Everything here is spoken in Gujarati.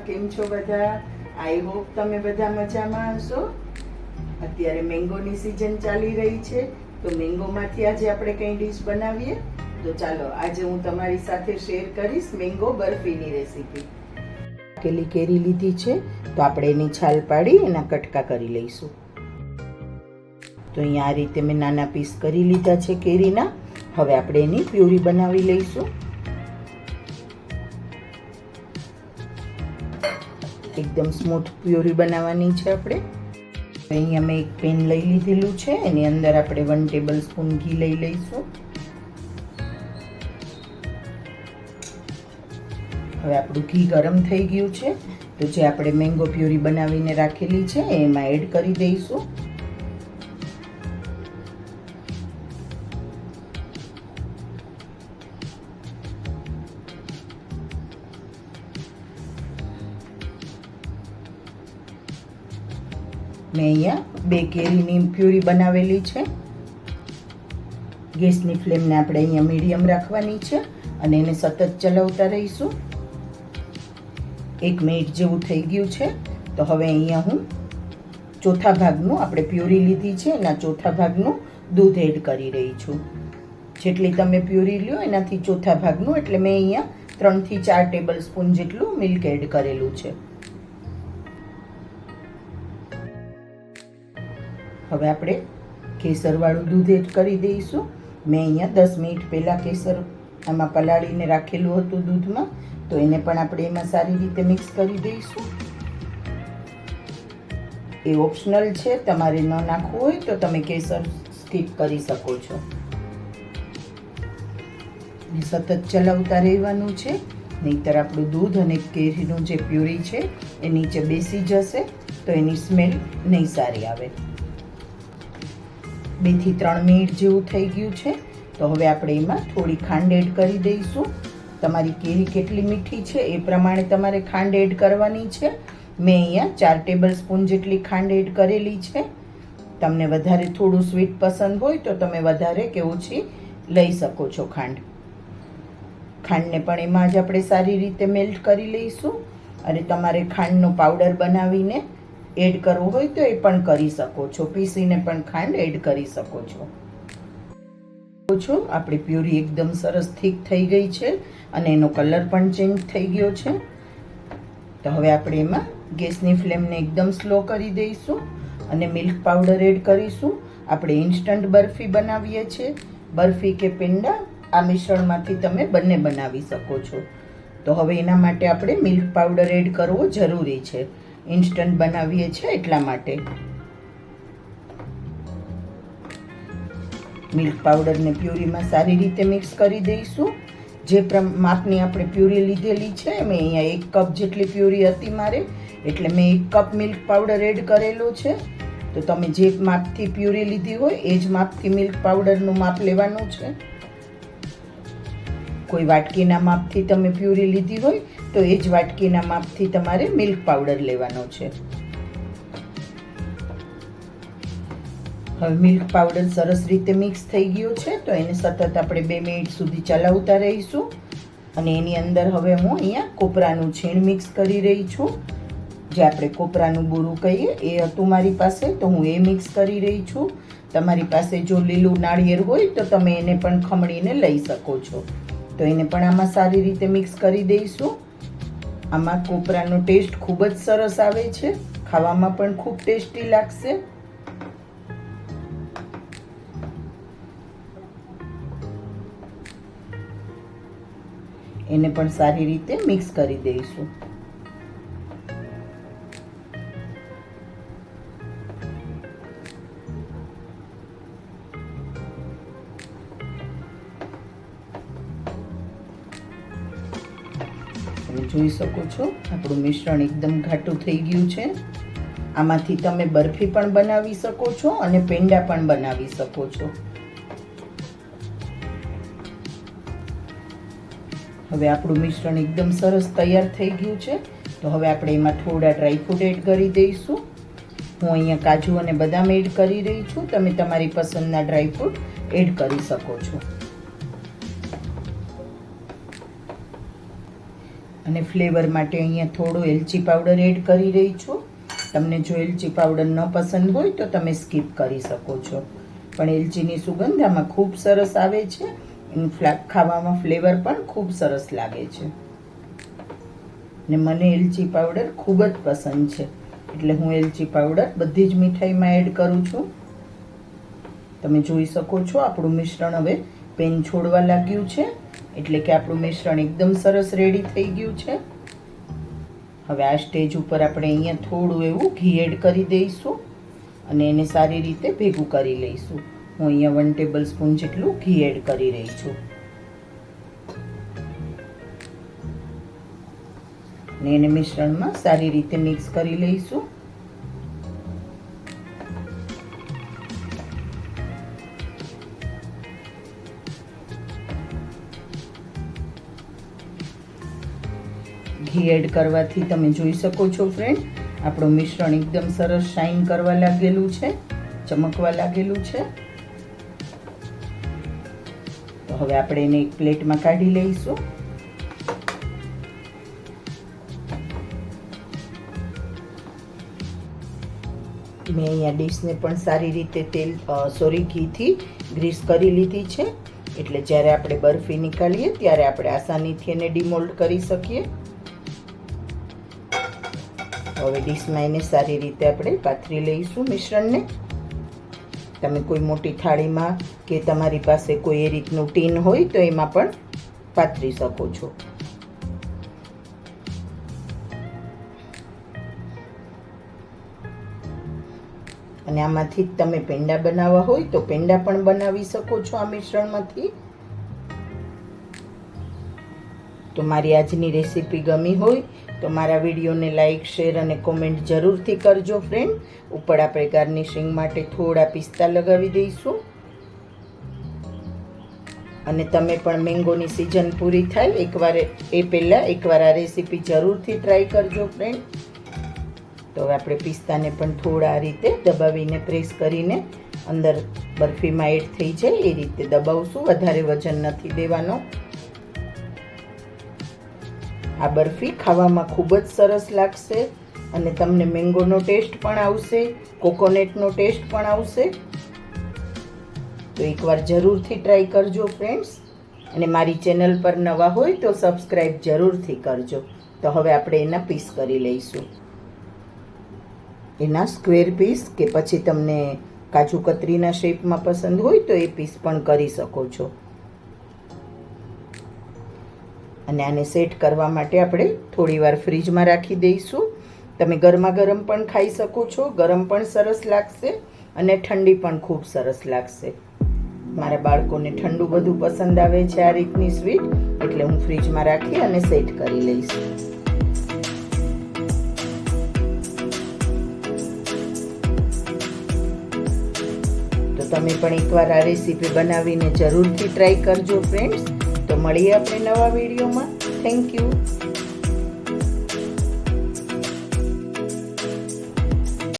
કેમ છો બધા? આઈ હોપ તમે બધા મજામાં હશો. અત્યારે મેંગોની સિઝન ચાલી રહી છે, તો મેંગોમાંથી આજે આપણે કઈ ડીશ બનાવીએ. તો ચાલો આજે હું તમારી સાથે શેર કરીશ મેંગો બરફીની રેસીપી. પાકેલી કેરી લીધી છે, તો આપણે એની છાલ પાડી એના કટકા કરી લઈશું. તો અહીંયા આ રીતે મેં નાના પીસ કરી લીધા છે કેરીના. હવે આપણે એની પ્યુરી બનાવી લઈશું. એકદમ સ્મૂથ પ્યુરી બનાવવાની છે આપણે. અહીંયા મેં એક પેન લઈ લીધેલું છે, એની અંદર આપણે 1 ટેબલ સ્પૂન ઘી લઈ લઈશું. હવે આપણું ઘી ગરમ થઈ ગયું છે, તો જે આપણે મેંગો પ્યુરી બનાવીને રાખેલી છે એમાં એડ કરી દઈશું. મેં અહીંયા 2 કેરીની પ્યુરી બનાવેલી છે. ગેસની ફ્લેમને આપણે અહીંયા મીડિયમ રાખવાની છે અને એને સતત ચલાવતા રહીશું. 1 મિનિટ જેવું થઈ ગયું છે, તો હવે અહીંયા હું ચોથા ભાગનું આપણે પ્યુરી લીધી છે એના ચોથા ભાગનું દૂધ એડ કરી રહી છું. જેટલી તમે પ્યુરી લ્યો એનાથી ચોથા ભાગનું, એટલે મેં અહીંયા 3 થી 4 ટેબલ સ્પૂન જેટલું મિલ્ક એડ કરેલું છે. હવે આપણે કેસરવાળું દૂધ એડ કરી દઈશું. મેં અહીંયા 10 મિનિટ પહેલાં કેસર આમાં પલાળીને રાખેલું હતું દૂધમાં, તો એને પણ આપણે એમાં સારી રીતે મિક્સ કરી દઈશું. એ ઓપ્શનલ છે, તમારે ન નાખવું હોય તો તમે કેસર સ્કીપ કરી શકો છો. સતત ચલાવતા રહેવાનું છે, નહીંતર આપણું દૂધ અને કેરીનું જે પ્યુરી છે એ નીચે બેસી જશે, તો એની સ્મેલ નહીં સારી આવે. 2 થી 3 મિનિટ જેવું થઈ ગયું છે, તો હવે આપણે એમાં થોડી ખાંડ એડ કરી દઈશું. તમારી કેરી કેટલી મીઠી છે એ પ્રમાણે તમારે ખાંડ એડ કરવાની છે. મેં અહીંયા 4 ટેબલ સ્પૂન જેટલી ખાંડ એડ કરેલી છે. તમને વધારે થોડું સ્વીટ પસંદ હોય તો તમે વધારે કે ઓછી લઈ શકો છો ખાંડ. ખાંડને પણ એમાં જ આપણે સારી રીતે મેલ્ટ કરી લઈશું. અને તમારે ખાંડનો પાવડર બનાવીને એડ કરવો હોય તો એ પણ કરી શકો છો. પીસીને પણ ખાંડ એડ કરી શકો છો. આપણી પ્યુરી એકદમ સરસ થીક થઈ ગઈ છે અને એનો કલર પણ ચેન્જ થઈ ગયો છે. તો હવે આપણે એમાં ગેસની ફ્લેમને એકદમ સ્લો કરી દઈશું અને મિલ્ક પાવડર એડ કરીશું. આપણે ઇન્સ્ટન્ટ બરફી બનાવીએ છીએ. બરફી કે પેંડા આ મિશ્રણમાંથી તમે બંને બનાવી શકો છો. તો હવે એના માટે આપણે મિલ્ક પાવડર એડ કરવો જરૂરી છે. ઇન્સ્ટન્ટ બનાવીએ છીએ એટલા માટે. મિલ્ક પાવડરને પ્યુરીમાં સારી રીતે મિક્સ કરી દઈશું. જે માપની આપણે પ્યુરી લીધેલી છે, મેં અહીંયા 1 કપ જેટલી પ્યુરી હતી મારે, એટલે મેં 1 કપ મિલ્ક પાવડર એડ કરેલો છે. તો તમે જે માપથી પ્યુરી લીધી હોય એ જ માપથી મિલ્ક પાવડરનું માપ લેવાનું છે. કોઈ વાટકીના માપથી તમે પ્યુરી લીધી હોય તો એ જ વાટકીના માપથી તમારે મિલ્ક પાવડર લેવાનો છે. હવે મિલ્ક પાવડર સરસ રીતે મિક્સ થઈ ગયો છે, તો એને સતત આપણે 2 મિનિટ સુધી ચલાવતા રહીશું. અને એની અંદર હવે હું અહીંયા કોપરાનું છીણ મિક્સ કરી રહી છું. જે આપણે કોપરાનું બોરું કહીએ એ હતું મારી પાસે, તો હું એ મિક્સ કરી રહી છું. તમારી પાસે જો લીલું નાળિયેર હોય તો તમે એને પણ ખમણીને લઈ શકો છો. તો એને પણ આમાં સારી રીતે મિક્સ કરી દઈશું. આમાં કોપરાનો ટેસ્ટ ખૂબ જ સરસ આવે છે, ખાવામાં પણ ખૂબ ટેસ્ટી લાગશે. એને પણ સારી રીતે મિક્સ કરી દઈશું. તમે જોઈ શકો છો આપણું મિશ્રણ એકદમ ઘાટું થઈ ગયું છે. આમાંથી તમે બરફી પણ બનાવી શકો છો અને પેંડા પણ બનાવી શકો છો. હવે આપણું મિશ્રણ એકદમ સરસ તૈયાર થઈ ગયું છે, તો હવે આપણે એમાં થોડા ડ્રાયફ્રૂટ એડ કરી દઈશું. હું અહીંયા કાજુ અને બદામ એડ કરી રહી છું. તમે તમારી પસંદના ડ્રાયફ્રૂટ એડ કરી શકો છો. અને ફ્લેવર માટે અહીંયા થોડો એલચી પાવડર એડ કરી રહી છું. તમને જો એલચી પાવડર ન પસંદ હોય તો તમે સ્કીપ કરી શકો છો, પણ એલચીની સુગંધ આમાં ખૂબ સરસ આવે છે. એનું ખાવામાં ફ્લેવર પણ ખૂબ સરસ લાગે છે. ને મને એલચી પાવડર ખૂબ જ પસંદ છે, એટલે હું એલચી પાવડર બધી જ મીઠાઈમાં એડ કરું છું. તમે જોઈ શકો છો આપણું મિશ્રણ હવે પેન છોડવા લાગ્યું છે, એટલે કે આપણું મિશ્રણ એકદમ સરસ રેડી થઈ ગયું છે. હવે આ સ્ટેજ ઉપર આપણે અહીંયા થોડું એવું ઘી એડ કરી દઈશું અને એને સારી રીતે ભેગું કરી લઈશું. હું અહીંયા 1 ટેબલ સ્પૂન જેટલું ઘી એડ કરી રહી છું. ને એને મિશ્રણમાં સારી રીતે મિક્સ કરી લઈશું. ઘી એડ કરવાથી તમે જોઈ શકો છો ફ્રેન્ડ, આપણું મિશ્રણ એકદમ સરસ શાઇન કરવા લાગેલું છે, ચમકવા લાગેલું છે. તો હવે આપણે એને એક પ્લેટમાં કાઢી લઈશું. મેં અહીંયા ડીશને પણ સારી રીતે ઘીથી ગ્રીસ કરી લીધી છે, એટલે જ્યારે આપણે બરફી નીકાળીએ ત્યારે આપણે આસાનીથી એને ડિમોલ્ડ કરી શકીએ. હવે ડીશમાં એને સારી રીતે આપણે પાથરી લઈશું મિશ્રણને. તમે કોઈ મોટી થાળીમાં કે તમારી પાસે કોઈ એ રીતનું ટીન હોય તો એમાં પણ પાથરી શકો છો. અને આમાંથી તમે પેંડા બનાવવા હોય તો પેંડા પણ બનાવી શકો છો આ મિશ્રણમાંથી. તો મારી આજની રેસીપી ગમી હોય તો મારા વિડીયોને લાઈક, શેર અને કોમેન્ટ જરૂરથી કરજો ફ્રેન્ડ. ઉપર આપણે ગાર્નિશિંગ માટે થોડા પિસ્તા લગાવી દઈશું. અને તમે પણ મેંગોની સિઝન પૂરી થાય એકવાર આ રેસીપી જરૂરથી ટ્રાય કરજો ફ્રેન્ડ. તો હવે આપણે પિસ્તાને પણ થોડા આ રીતે દબાવીને પ્રેસ કરીને અંદર બરફીમાં એડ થઈ જાય એ રીતે દબાવશું. વધારે વજન નથી દેવાનો. આ બરફી ખાવામાં ખૂબ જ સરસ લાગશે અને તમને મેંગોનો ટેસ્ટ પણ આવશે, કોકોનટનો ટેસ્ટ પણ આવશે. તો એકવાર જરૂરથી ટ્રાય કરજો ફ્રેન્ડ્સ. અને મારી ચેનલ પર નવા હોય તો સબસ્ક્રાઈબ જરૂરથી કરજો. તો હવે આપણે એના પીસ કરી લઈશું. એના સ્ક્વેર પીસ કે પછી તમને કાજુ કતરીના શેપમાં પસંદ હોય તો એ પીસ પણ કરી શકો છો. અને આને સેટ કરવા માટે આપણે થોડીવાર ફ્રીજમાં રાખી દઈશું. તમે ગરમા ગરમ પણ ખાઈ શકો છો, ગરમ પણ સરસ લાગશે અને ઠંડી પણ ખૂબ સરસ લાગશે. મારા બાળકોને ઠંડુ બધું પસંદ આવે છે આ રીતની સ્વીટ, એટલે હું ફ્રીજમાં રાખી અને સેટ કરી લઈશ. તો તમે પણ એકવાર આ રેસીપી બનાવીને જરૂરથી ટ્રાય કરજો ફ્રેન્ડ્સ. તો મળીએ આપણે નવા વિડીયોમાં. Thank you.